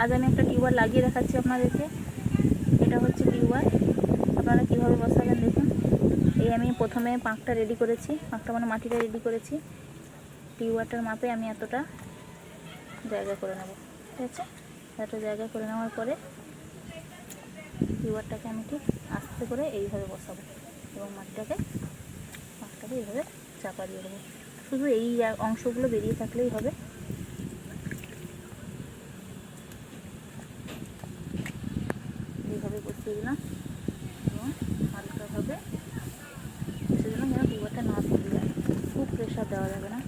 আজ আমি একটা টিউবওয়েল লাগিয়ে দেখাচ্ছি আপনাদেরকে। এটা হচ্ছে টিউবওয়েল, আপনারা কীভাবে বসাবেন দেখুন। এই আমি প্রথমে পাঁকটা রেডি করেছি, পাঁকটা মানে মাটিটা রেডি করেছি। টিউবওয়েলটার মাপে আমি এতটা জায়গা করে নেব, ঠিক আছে। এত জায়গা করে নেওয়ার পরে টিউবওয়েলটাকে আমি ঠিক আস্তে করে এইভাবে বসাবো এবং পাঁকটাকে এইভাবে চাপা দিয়ে দেবো। শুধু এই অংশগুলো বেরিয়ে থাকলেই হবে। এইভাবে বসিয়ে দিলাম এবং হালকাভাবে বসিয়ে দিলাম যেন টিউবওয়েলটা না ভেঙে যায়। খুব প্রেশার দেওয়া যাবে না।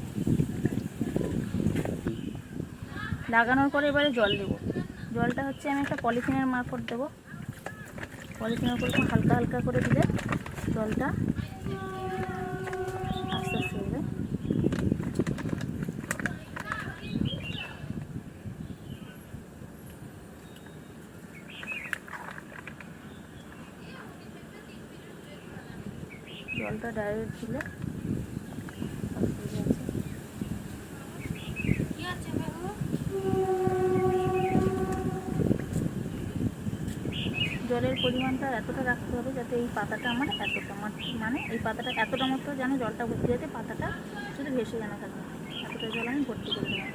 লাগানোর পরে এবারে জল দেবো। জলটা হচ্ছে আমি একটা পলিথিনের মারফত দেবো। পলিথিনের উপর হালকা হালকা করে দিলে জলটা আস্তে আস্তে দেবে। জলটা ডাইরেক্ট দিলে জলের পরিমাণটা এতটা রাখতে হবে যাতে এই পাতাটা আমার এতটা মানে এই পাতাটা এতটা মতো যেন জলটা ভর্তি যাতে পাতাটা শুধু ভেসে যেন থাকে, এতটা জল আমি ভর্তি করে দেবো।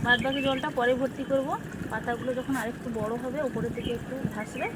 বাদ বাকি জলটা পরে ভর্তি করব। পাতাগুলো যখন আরেকটু বড় হবে উপরের দিকে একটু ভাসবে।